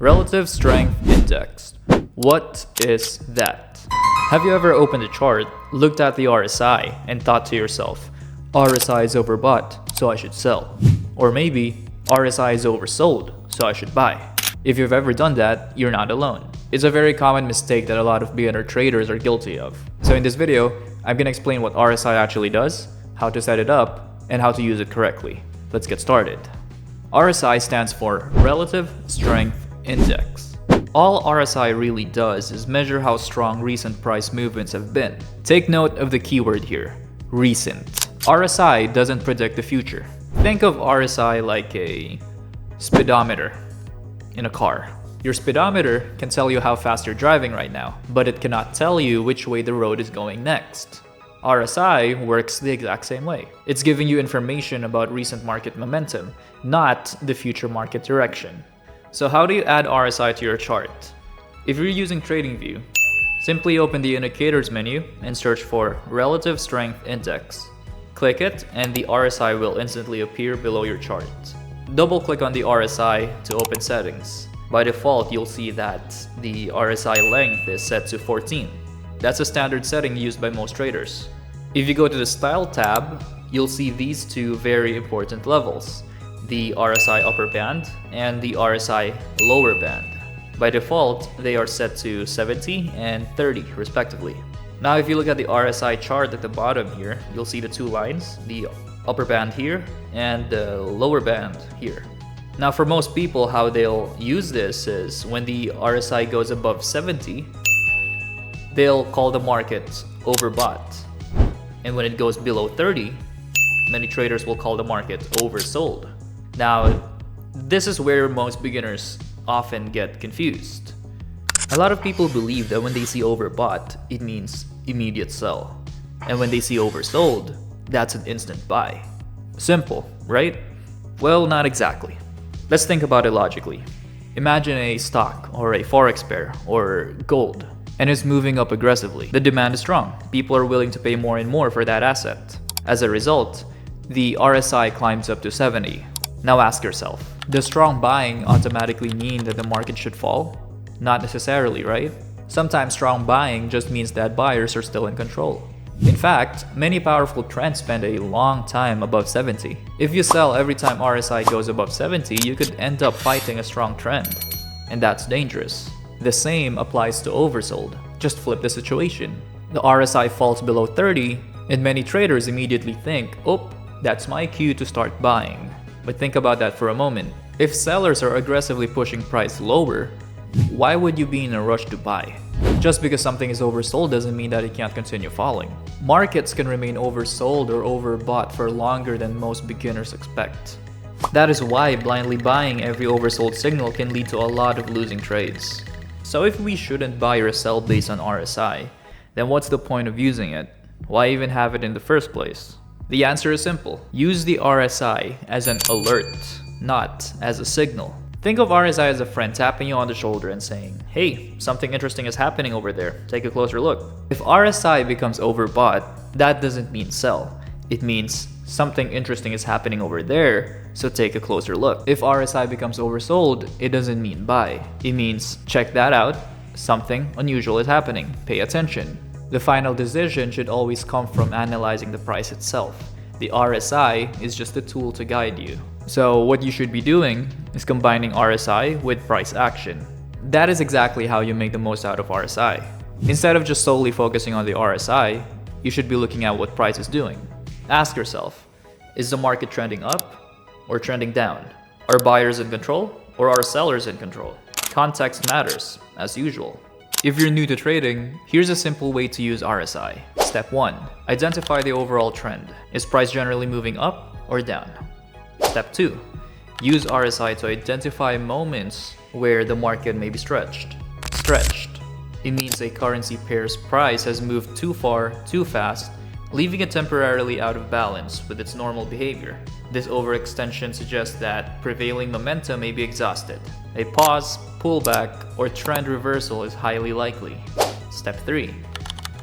Relative Strength Index. What is that? Have you ever opened a chart, looked at the RSI, and thought to yourself, RSI is overbought, so I should sell? Or maybe, RSI is oversold, so I should buy? If you've ever done that, you're not alone. It's a very common mistake that a lot of beginner traders are guilty of. So in this video, I'm going to explain what RSI actually does, how to set it up, and how to use it correctly. Let's get started. RSI stands for Relative Strength Index. All RSI really does is measure how strong recent price movements have been. Take note of the keyword here, recent. RSI doesn't predict the future. Think of RSI like a speedometer in a car. Your speedometer can tell you how fast you're driving right now, but it cannot tell you which way the road is going next. RSI works the exact same way. It's giving you information about recent market momentum, not the future market direction. So how do you add RSI to your chart? If you're using TradingView, simply open the Indicators menu and search for Relative Strength Index. Click it and the RSI will instantly appear below your chart. Double-click on the RSI to open settings. By default, you'll see that the RSI length is set to 14. That's a standard setting used by most traders. If you go to the Style tab, you'll see these two very important levels, the RSI upper band and the RSI lower band. By default, they are set to 70 and 30 respectively. Now if you look at the RSI chart at the bottom here, you'll see the two lines, the upper band here and the lower band here. Now for most people, how they'll use this is when the RSI goes above 70, they'll call the market overbought. And when it goes below 30, many traders will call the market oversold. Now, this is where most beginners often get confused. A lot of people believe that when they see overbought, it means immediate sell. And when they see oversold, that's an instant buy. Simple, right? Well, not exactly. Let's think about it logically. Imagine a stock or a forex pair or gold, and it's moving up aggressively. The demand is strong. People are willing to pay more and more for that asset. As a result, the RSI climbs up to 70. Now ask yourself, does strong buying automatically mean that the market should fall? Not necessarily, right? Sometimes strong buying just means that buyers are still in control. In fact, many powerful trends spend a long time above 70. If you sell every time RSI goes above 70, you could end up fighting a strong trend. And that's dangerous. The same applies to oversold. Just flip the situation. The RSI falls below 30, and many traders immediately think, oh, that's my cue to start buying. But think about that for a moment. If sellers are aggressively pushing price lower, why would you be in a rush to buy? Just because something is oversold doesn't mean that it can't continue falling. Markets can remain oversold or overbought for longer than most beginners expect. That is why blindly buying every oversold signal can lead to a lot of losing trades. So if we shouldn't buy or sell based on RSI, then what's the point of using it? Why even have it in the first place? The answer is simple. Use the RSI as an alert, not as a signal. Think of RSI as a friend tapping you on the shoulder and saying, hey, something interesting is happening over there. Take a closer look. If RSI becomes overbought, that doesn't mean sell. It means something interesting is happening over there, so take a closer look. If RSI becomes oversold, it doesn't mean buy. It means check that out. Something unusual is happening. Pay attention. The final decision should always come from analyzing the price itself. The RSI is just a tool to guide you. So what you should be doing is combining RSI with price action. That is exactly how you make the most out of RSI. Instead of just solely focusing on the RSI, you should be looking at what price is doing. Ask yourself, is the market trending up or trending down? Are buyers in control or are sellers in control? Context matters, as usual. If you're new to trading, here's a simple way to use RSI. Step 1. Identify the overall trend. Is price generally moving up or down? Step 2. Use RSI to identify moments where the market may be stretched. Stretched. It means a currency pair's price has moved too far, too fast, leaving it temporarily out of balance with its normal behavior. This overextension suggests that prevailing momentum may be exhausted. A pause, pullback, or trend reversal is highly likely. Step 3.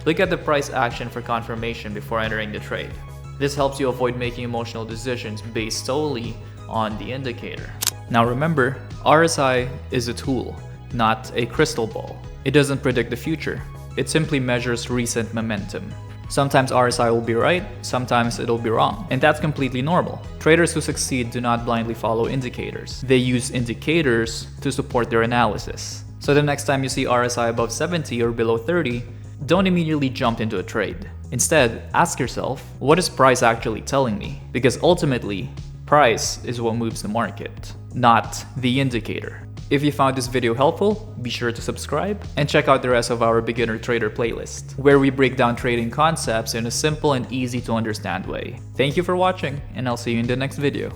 Look at the price action for confirmation before entering the trade. This helps you avoid making emotional decisions based solely on the indicator. Now remember, RSI is a tool, not a crystal ball. It doesn't predict the future. It simply measures recent momentum. Sometimes RSI will be right, sometimes it'll be wrong, and that's completely normal. Traders who succeed do not blindly follow indicators. They use indicators to support their analysis. So the next time you see RSI above 70 or below 30, don't immediately jump into a trade. Instead, ask yourself, what is price actually telling me? Because ultimately, price is what moves the market, not the indicator. If you found this video helpful, be sure to subscribe and check out the rest of our beginner trader playlist, where we break down trading concepts in a simple and easy to understand way. Thank you for watching, and I'll see you in the next video.